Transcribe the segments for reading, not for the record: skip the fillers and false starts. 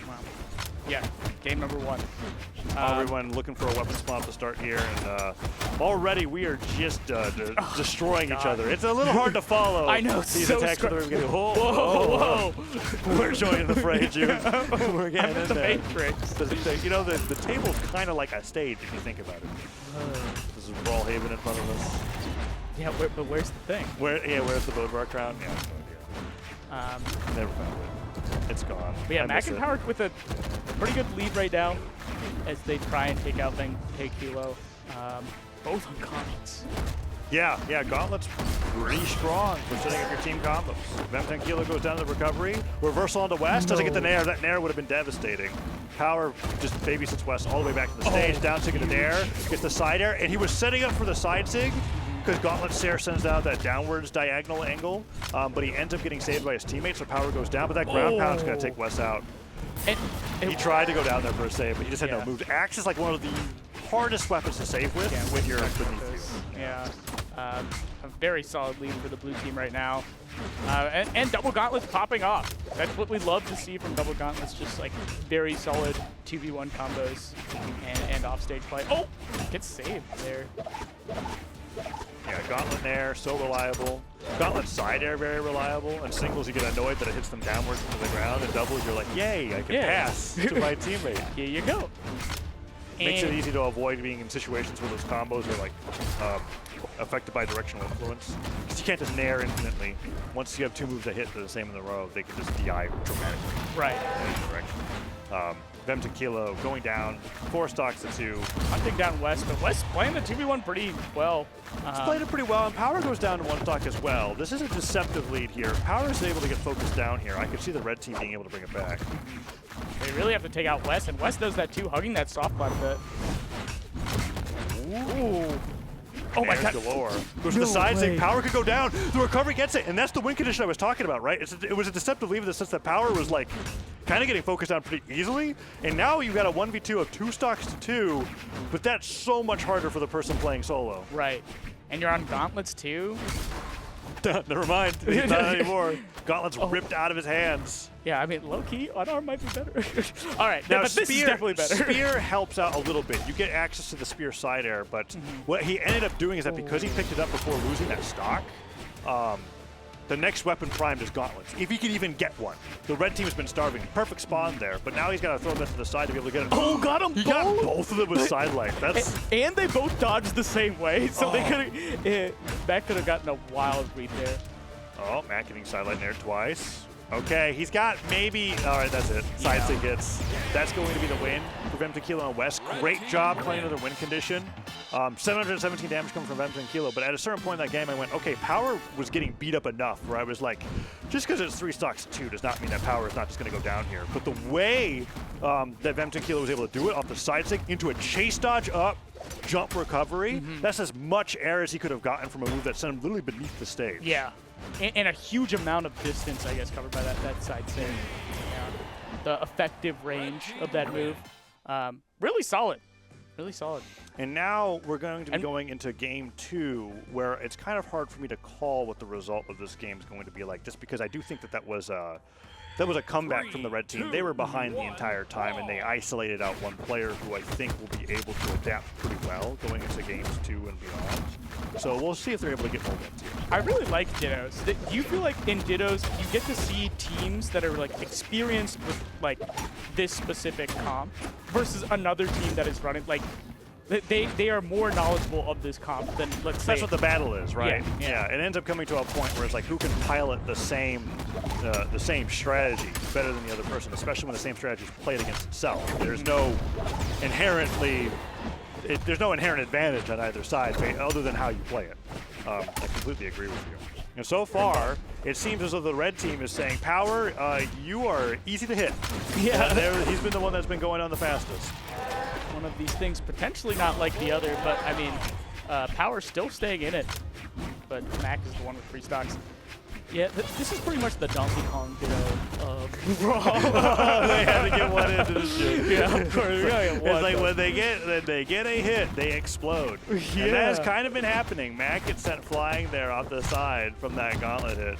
Wow. Yeah, game number 1. Everyone looking for a weapon spot to start here, and already we are just destroying each other. It's a little hard to follow. I know, these so attacks. whoa. We're joining the fray, Jude. We're getting in the there. Matrix. You know, the table's kind of like a stage if you think about it. This is Brawlhalla in front of us. Yeah, but where's the thing? Where's the Bodebar crown? Yeah, no idea. Never found it. It's gone. But yeah, MAK and Power with a pretty good lead right now as they try and take out V3M. Both unconscious. Yeah, Gauntlet's pretty strong for setting up your team combos. V3M goes down to the recovery. Reversal onto Wess. Doesn't get the Nair. That Nair would have been devastating. Power just babysits Wess all the way back to the stage. Down sig into Nair. Gets the side air. And he was setting up for the side sig because Gauntlet's Nair sends out that downwards diagonal angle. But he ends up getting saved by his teammate, so Power goes down. But that ground pound's going to take Wess out. And he tried to go down there for a save, but he just had no move. Axe is like one of the hardest weapons to save with when you're beneath you. Yeah. A very solid lead for the blue team right now. And Double Gauntlet's popping off. That's what we love to see from Double Gauntlet's, just like very solid 2v1 combos and offstage play. Oh! Gets saved there. Yeah, Gauntlet Nair, so reliable. Gauntlet side air, very reliable. And singles, you get annoyed that it hits them downwards into the ground. And doubles, you're like, yay, I can pass to my teammate. Here you go. Makes it easy to avoid being in situations where those combos are like affected by directional influence. Because you can't just Nair infinitely. Once you have 2 moves that hit the same in a row, they can just DI dramatically. Right. In any direction. V3M going down, 4 stocks to 2. Hunting down Wess, but Wess playing the 2v1 pretty well. He's played it pretty well, and Power goes down to 1 stock as well. This is a deceptive lead here. Power is able to get focused down here. I could see the red team being able to bring it back. They really have to take out Wess, and Wess does that too, hugging that soft spot a bit. Ooh. Oh my god. Galore. Goes to the side, saying Power could go down. The recovery gets it, and that's the win condition I was talking about, right? It was a deceptive lead in the sense that Power was like kind of getting focused down pretty easily, and now you've got a 1v2 of 2 stocks to 2, but that's so much harder for the person playing solo. Right. And you're on Gauntlets too? Never mind. He's not anymore. Gauntlet's ripped out of his hands. Yeah, I mean, low-key, unarmed might be better. All right, now, but this is definitely better. Spear helps out a little bit. You get access to the Spear side air, but what he ended up doing is that because he picked it up before losing that stock, the next weapon primed is Gauntlets, if he can even get one. The red team has been starving. Perfect spawn there, but now he's got to throw that to the side to be able to get it. Oh, got them both! He got both of them with side light. That's and they both dodged the same way, so they could have. That could have gotten a wild read there. Oh, MAK getting side light there twice. Okay, he's got maybe. All right, that's it. Side sig hits. That's going to be the win for V3M on Wess. Great job playing another win condition. 717 damage coming from V3M, but at a certain point in that game, I went, okay, Power was getting beat up enough where I was like, just because it's 3 stocks to 2 does not mean that Power is not just going to go down here. But the way that V3M was able to do it off the side sig into a chase dodge up, jump recovery, that's as much air as he could have gotten from a move that sent him literally beneath the stage. Yeah. And a huge amount of distance, I guess, covered by that side sig. Yeah. The effective range of that move. Really solid. Really solid. And now we're going to be going into game 2, where it's kind of hard for me to call what the result of this game is going to be like, just because I do think that was a comeback from the red team. They were behind the entire time, and they isolated out one player who I think will be able to adapt pretty well going into games 2 and beyond. So we'll see if they're able to get more wins here. I really like Dittos. Do you feel like in Dittos you get to see teams that are like experienced with like this specific comp versus another team that is running like they are more knowledgeable of this comp than, let's say. That's what the battle is, right? Yeah. It ends up coming to a point where it's like who can pilot the same strategy better than the other person, especially when the same strategy is played against itself. There's no inherent advantage on either side other than how you play it. I completely agree with you. And so far, it seems as though the red team is saying, Power, you are easy to hit. Yeah. He's been the one that's been going on the fastest. One of these things potentially not like the other, but I mean, Power's still staying in it. But MAK is the one with 3 stocks. Yeah, this is pretty much the Donkey Kong Ditto of Brawlhalla. They had to get one into the shit. Yeah, of course. It's like when they get a hit, they explode. Yeah. And that has kind of been happening. MAK gets sent flying there off the side from that gauntlet hit.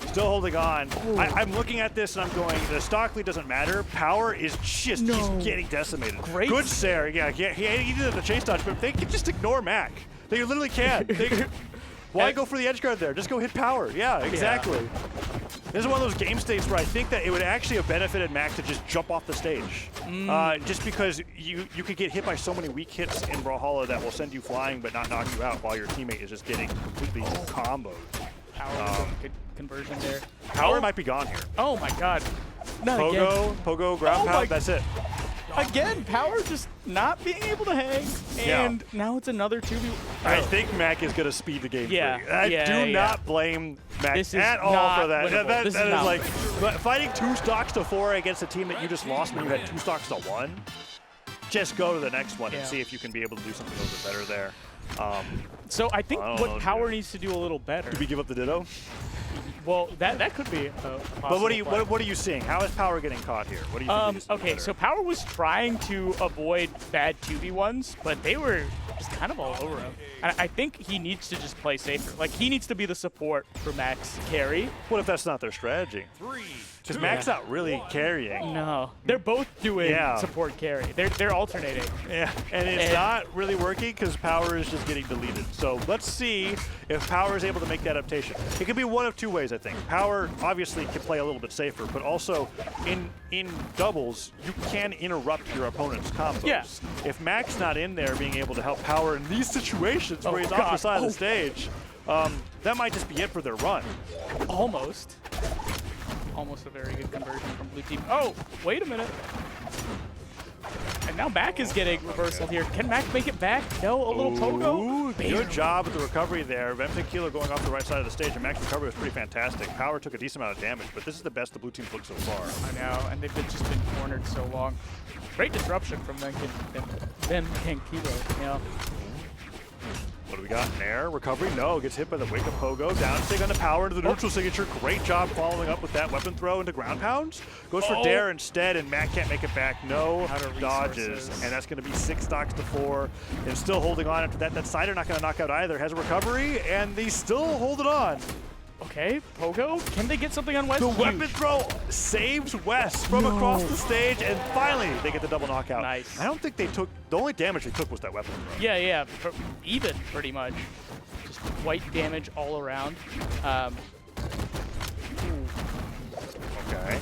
Still holding on. I'm looking at this and I'm going, the stock lead doesn't matter. Power is just he's getting decimated. Great. Good Sarah. Yeah, he did the chase dodge, but they can just ignore MAK. They literally can. Why go for the edge guard there? Just go hit Power. Yeah, exactly. Yeah. This is one of those game states where I think that it would actually have benefited MAK to just jump off the stage. Just because you could get hit by so many weak hits in Brawlhalla that will send you flying but not knock you out while your teammate is just getting completely comboed. Power good conversion there. Power might be gone here. Oh my god. Not Pogo, ground pound, that's it. Again, Power just not being able to hang, and now it's another 2v1. I think MAK is going to speed the game. Yeah, I do not blame MAK at all for that. That is like fighting 2 stocks to 4 against a team that you just lost when you had 2 stocks to 1. Just go to the next one and see if you can be able to do something a little bit better there. So I think what Power needs to do a little better. Do we give up the Ditto? Well, that could be a but what are you seeing? How is Power getting caught here? What do you think? Okay, so Power was trying to avoid bad 2v1s, but they were just kind of all over him. And I think he needs to just play safer. Like, he needs to be the support for MAK's carry. What if that's not their strategy? Because MAK's not really carrying. No, they're both doing support carry. They're alternating. Yeah, and it's not really working because Power is just getting deleted. So let's see if Power is able to make that adaptation. It can be one of 2 ways, I think. Power obviously can play a little bit safer, but also in doubles, you can interrupt your opponent's combos. Yeah. If MAK's not in there being able to help Power in these situations where he's off the side of the stage, that might just be it for their run. Almost a very good conversion from blue team. Oh, wait a minute. And now MAK is getting reversal here. Can MAK make it back? No, a little Pogo. Good job with the recovery there. V3M going off the right side of the stage, and MAK's recovery was pretty fantastic. Power took a decent amount of damage, but this is the best the blue team's looked so far. I know, and they've just been cornered so long. Great disruption from V3M, you know. What do we got in there? Recovery? No, gets hit by the wake of Pogo. Down stick on the Power into the neutral signature. Great job following up with that weapon throw into ground pounds. Goes for Dare instead, and MAK can't make it back. No dodges. And that's going to be 6 stocks to 4. And still holding on after that. That Cider not going to knock out either. Has a recovery, and they still hold it on. Okay, Pogo, can they get something on Wess? The weapon throw saves Wess from across the stage, and finally they get the double knockout. Nice. I don't think they took, the only damage they took was that weapon throw. Yeah, even pretty much. Just white damage all around. Okay.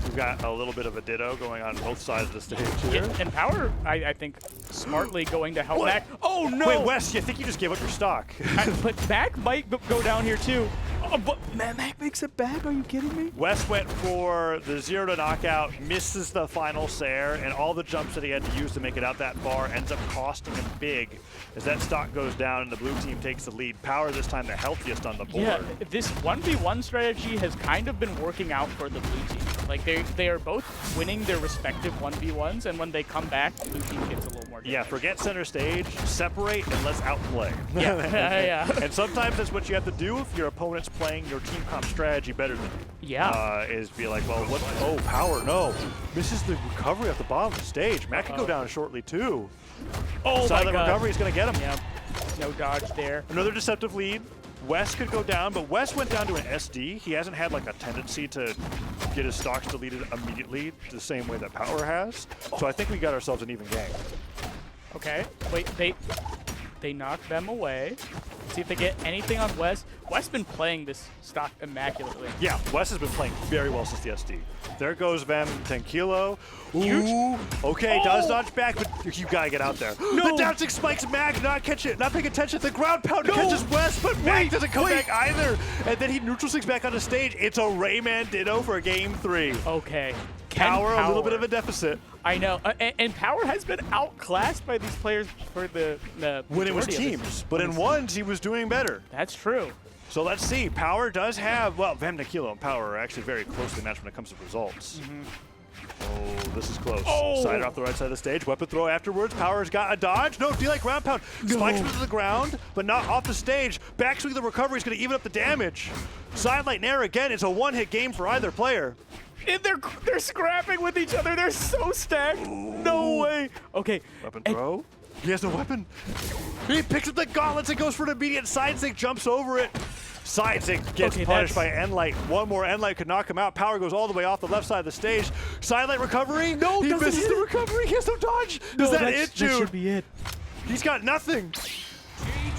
We've got a little bit of a ditto going on both sides of the stage here. And Power, I think, smartly going to help MAK. Oh, no! Wait, Wess, you think you just gave up your stock. But MAK might go down here, too. Oh, but MAK makes it back? Are you kidding me? Wess went for the 0 to knockout, misses the final Sair, and all the jumps that he had to use to make it out that far ends up costing him big as that stock goes down and the blue team takes the lead. Power this time the healthiest on the board. Yeah, this 1v1 strategy has kind of been working out for the blue team. Like, they are both winning their respective 1v1s, and when they come back, the blue team gets a little more damage. Yeah, forget center stage, separate, and let's outplay. Yeah. And sometimes that's what you have to do if your opponent's playing your team comp strategy better than you. Yeah. Is be like, well, what? Oh, Power, no. Misses the recovery at the bottom of the stage. MAK can go down shortly, too. Oh, Silent recovery is going to get him. Yeah. No dodge there. Another deceptive lead. Wess could go down, but Wess went down to an SD. He hasn't had like a tendency to get his stocks deleted immediately the same way that Power has. So I think we got ourselves an even game. Okay. Wait, they knock them away. Let's see if they get anything on Wess. Wess been playing this stock immaculately. Yeah, Wess has been playing very well since the SD. There goes V3M. Ooh, okay, does dodge back, but you gotta get out there. No. The down six spikes MAK, not paying attention. The ground pound catches Wess, but MAK doesn't come back either. And then he neutral six back on the stage. It's a Rayman Ditto for game 3. Okay. Power, a little bit of a deficit. I know, and Power has been outclassed by these players for the when it was teams, but in ones he was doing better. That's true. So let's see. Power does have, well, V3M and Power are actually very closely matched when it comes to results. Oh, this is close. Cider off the right side of the stage. Weapon throw afterwards. Power's got a dodge. No, delay ground pound. Spikes him to the ground, but not off the stage. Backswing the recovery is going to even up the damage. Sidelight Nair again. It's a one-hit game for either player. And they're scrapping with each other. They're so stacked. No way. Okay. Weapon throw. He has no weapon. He picks up the gauntlets and goes for an immediate side stick, jumps over it. Sidesick gets Okay, punished that's- by Enlight. One more Enlight could knock him out. Power goes all the way off the left side of the stage. Sidelight recovery. No, he doesn't misses hit the it. recovery. He has no dodge. No, Is that that's- it, dude? That should be it. He's got nothing.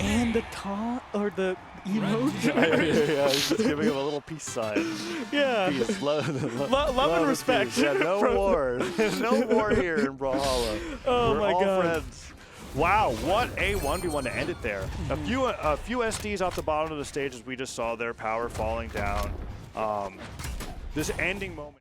And the taunt, or the emote. yeah, he's just giving him a little peace sign. Yeah. Peace, Love and respect. Yeah, no from- war. No war here in Brawlhalla. Oh We're my all God. friends. Wow, what a 1v1 to end it there. A few SDs off the bottom of the stage as we just saw their power falling down. This ending moment.